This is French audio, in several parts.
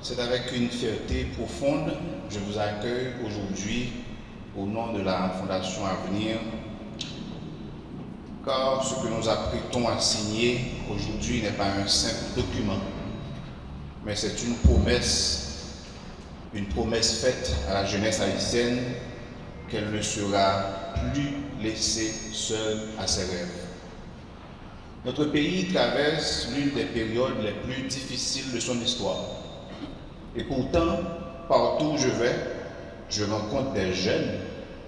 C'est avec une fierté profonde que je vous accueille aujourd'hui au nom de la Fondation Avenir, car ce que nous apprêtons à signer aujourd'hui n'est pas un simple document, mais c'est une promesse faite à la jeunesse haïtienne qu'elle ne sera plus laissée seule à ses rêves. Notre pays traverse l'une des périodes les plus difficiles de son histoire. Et pourtant, partout où je vais, je rencontre des jeunes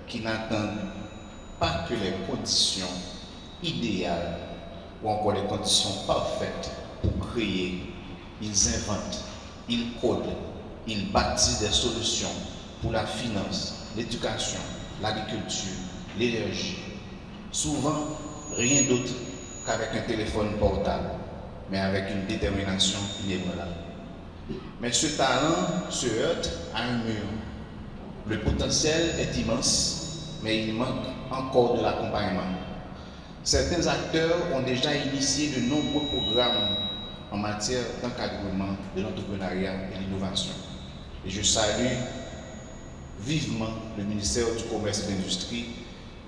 qui n'attendent pas que les conditions idéales ou encore les conditions parfaites pour créer. Ils inventent, ils codent, ils bâtissent des solutions pour la finance, l'éducation, l'agriculture, l'énergie. Souvent, rien d'autre qu'avec un téléphone portable, mais avec une détermination inébranlable. Mais ce talent se heurte à un mur. Le potentiel est immense, mais il manque encore de l'accompagnement. Certains acteurs ont déjà initié de nombreux programmes en matière d'encadrement de l'entrepreneuriat et de l'innovation. Et je salue vivement le ministère du Commerce et de l'Industrie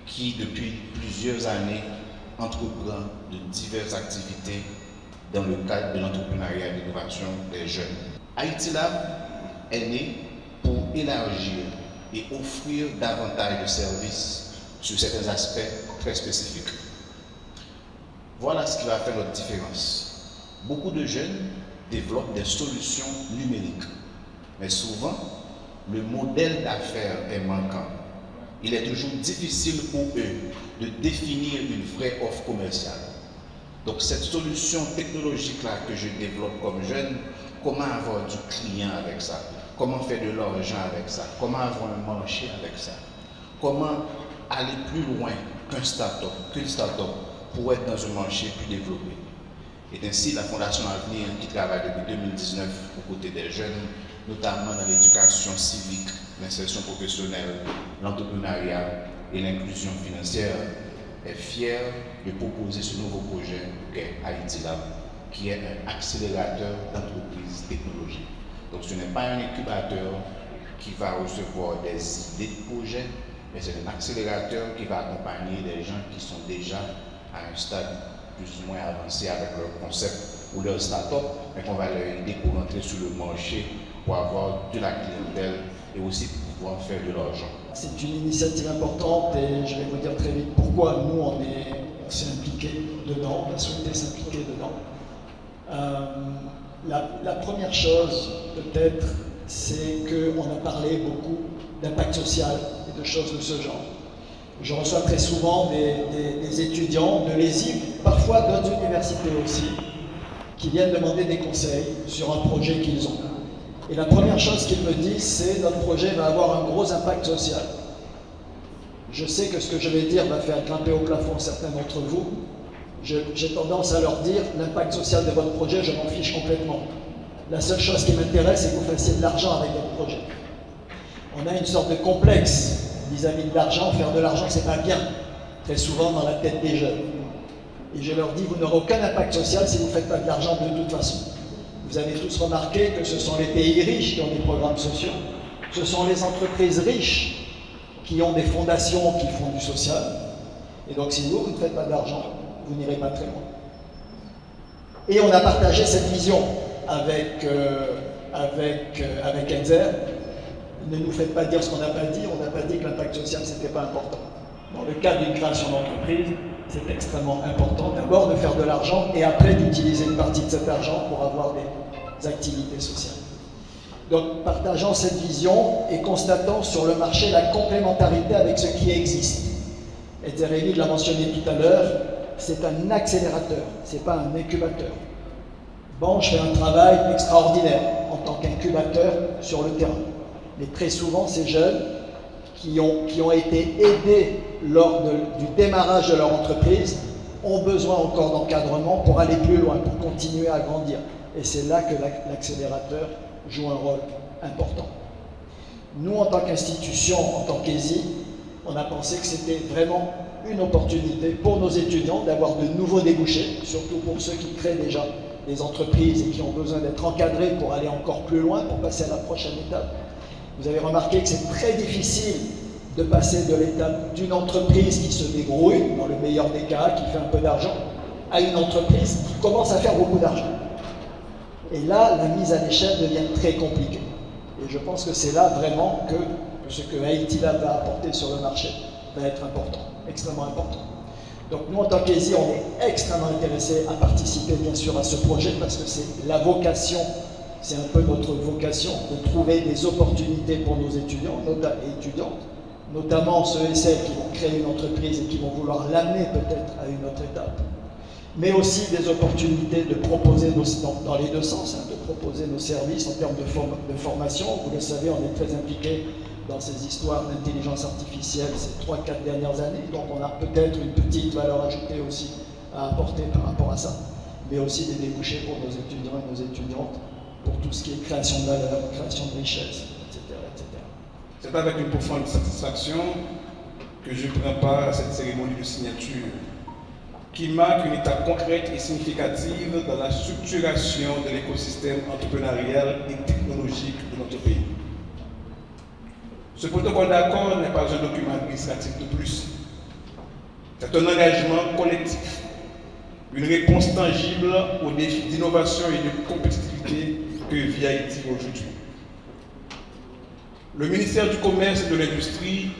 qui, depuis plusieurs années, entreprend de diverses activités dans le cadre de l'entrepreneuriat et de l'innovation des jeunes. Haïti Lab est né pour élargir et offrir davantage de services sur certains aspects très spécifiques. Voilà ce qui va faire notre différence. Beaucoup de jeunes développent des solutions numériques, mais souvent, le modèle d'affaires est manquant. Il est toujours difficile pour eux de définir une vraie offre commerciale. Donc cette solution technologique-là que je développe comme jeune, comment avoir du client avec ça? Comment faire de l'argent avec ça? Comment avoir un marché avec ça? Comment aller plus loin qu'une start-up pour être dans un marché plus développé? Et ainsi, la Fondation Avenir, qui travaille depuis 2019 aux côtés des jeunes, notamment dans l'éducation civique, l'insertion professionnelle, l'entrepreneuriat et l'inclusion financière, est fière de proposer ce nouveau projet qu'est Haïti Lab, qui est un accélérateur d'entreprises technologiques. Donc ce n'est pas un incubateur qui va recevoir des idées de projet, mais c'est un accélérateur qui va accompagner des gens qui sont déjà à un stade plus ou moins avancé avec leur concept ou leur start-up, mais qu'on va leur aider pour entrer sur le marché, pour avoir de la clientèle et aussi pour pouvoir faire de l'argent. C'est une initiative importante et je vais vous dire très vite pourquoi nous on s'est impliqué dedans, on a souhaité s'impliquer dedans. La première chose peut-être, c'est qu'on a parlé beaucoup d'impact social et de choses de ce genre. Je reçois très souvent des étudiants de l'ESIG, parfois d'autres universités aussi, qui viennent demander des conseils sur un projet qu'ils ont. Et la première chose qu'ils me disent, c'est notre projet va avoir un gros impact social. Je sais que ce que je vais dire va faire grimper au plafond certains d'entre vous. J'ai tendance à leur dire, l'impact social de votre projet, je m'en fiche complètement. La seule chose qui m'intéresse, c'est que vous fassiez de l'argent avec votre projet. On a une sorte de complexe vis-à-vis de l'argent. Faire de l'argent, c'est pas bien, très souvent dans la tête des jeunes. Et je leur dis, vous n'aurez aucun impact social si vous ne faites pas de l'argent de toute façon. Vous avez tous remarqué que ce sont les pays riches qui ont des programmes sociaux. Ce sont les entreprises riches qui ont des fondations qui font du social. Et donc si vous ne faites pas d'argent, vous n'irez pas très loin. Et on a partagé cette vision avec Enzer. Ne nous faites pas dire ce qu'on n'a pas dit. On n'a pas dit que l'impact social, ce n'était pas important. Dans le cadre d'une création d'entreprise, c'est extrêmement important d'abord de faire de l'argent et après d'utiliser une partie de cet argent pour avoir des activités sociales. Donc, partageant cette vision et constatant sur le marché la complémentarité avec ce qui existe. Et Zereli l'a mentionné tout à l'heure, c'est un accélérateur, ce n'est pas un incubateur. Bon, je fais un travail extraordinaire en tant qu'incubateur sur le terrain. Mais très souvent, ces jeunes qui ont été aidés lors du démarrage de leur entreprise ont besoin encore d'encadrement pour aller plus loin, pour continuer à grandir. Et c'est là que l'accélérateur joue un rôle important. Nous, en tant qu'institution, en tant qu'ESI, on a pensé que c'était vraiment une opportunité pour nos étudiants d'avoir de nouveaux débouchés, surtout pour ceux qui créent déjà des entreprises et qui ont besoin d'être encadrées pour aller encore plus loin, pour passer à la prochaine étape. Vous avez remarqué que c'est très difficile de passer de l'étape d'une entreprise qui se débrouille, dans le meilleur des cas, qui fait un peu d'argent, à une entreprise qui commence à faire beaucoup d'argent. Et là, la mise à l'échelle devient très compliquée. Et je pense que c'est là vraiment que ce que Haïti Lab va apporter sur le marché va être important, extrêmement important. Donc nous, en tant qu'ESI, on est extrêmement intéressés à participer bien sûr à ce projet parce que c'est la vocation, c'est un peu notre vocation de trouver des opportunités pour nos étudiants et étudiantes, notamment ceux et celles qui vont créer une entreprise et qui vont vouloir l'amener peut-être à une autre étape, mais aussi des opportunités de proposer, dans les deux sens, de proposer nos services en termes de formation. Vous le savez, on est très impliqués dans ces histoires d'intelligence artificielle ces 3-4 dernières années, donc on a peut-être une petite valeur ajoutée aussi à apporter par rapport à ça, mais aussi des débouchés pour nos étudiants et nos étudiantes, pour tout ce qui est création de valeur, création de richesse, etc. etc. C'est avec une profonde satisfaction que je prends part à cette cérémonie de signature qui marque une étape concrète et significative dans la structuration de l'écosystème entrepreneurial et technologique de notre pays. Ce protocole d'accord n'est pas un document administratif de plus. C'est un engagement collectif, une réponse tangible aux défis d'innovation et de compétitivité que vit Haïti aujourd'hui. Le ministère du Commerce et de l'Industrie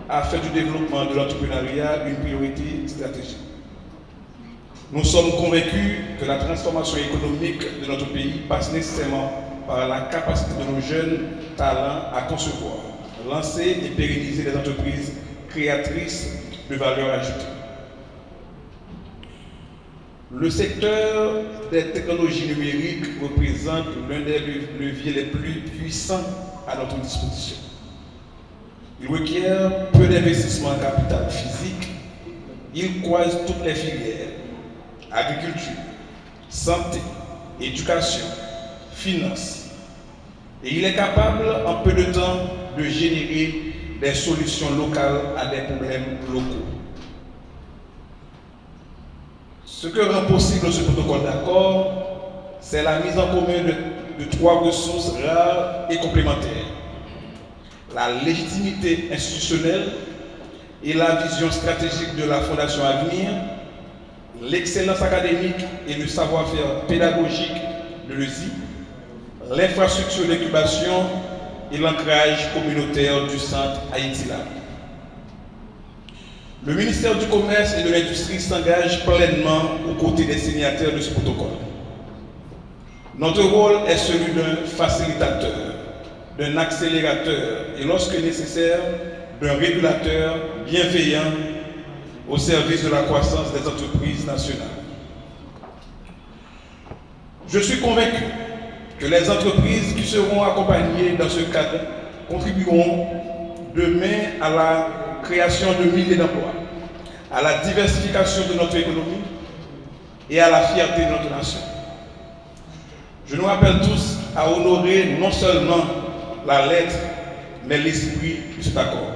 a fait du développement de l'entrepreneuriat une priorité stratégique. Nous sommes convaincus que la transformation économique de notre pays passe nécessairement par la capacité de nos jeunes talents à concevoir, lancer et pérenniser des entreprises créatrices de valeur ajoutée. Le secteur des technologies numériques représente l'un des leviers les plus puissants à notre disposition. Il requiert peu d'investissement en capital physique, il croise toutes les filières, agriculture, santé, éducation, finances, et il est capable en peu de temps de générer des solutions locales à des problèmes locaux. Ce que rend possible ce protocole d'accord, c'est la mise en commun de trois ressources rares et complémentaires: la légitimité institutionnelle et la vision stratégique de la Fondation Avenir, l'excellence académique et le savoir-faire pédagogique de l'ESI, l'infrastructure d'incubation et l'ancrage communautaire du centre Haïti Lab. Le ministère du Commerce et de l'Industrie s'engage pleinement aux côtés des signataires de ce protocole. Notre rôle est celui d'un facilitateur, d'un accélérateur et, lorsque nécessaire, d'un régulateur bienveillant au service de la croissance des entreprises nationales. Je suis convaincu que les entreprises qui seront accompagnées dans ce cadre contribueront demain à la création de milliers d'emplois, à la diversification de notre économie et à la fierté de notre nation. Je nous appelle tous à honorer non seulement la lettre, mais l'esprit de cet accord.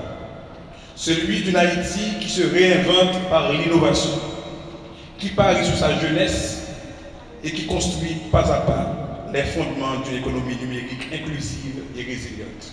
Celui d'une Haïti qui se réinvente par l'innovation, qui parie sur sa jeunesse et qui construit pas à pas les fondements d'une économie numérique inclusive et résiliente.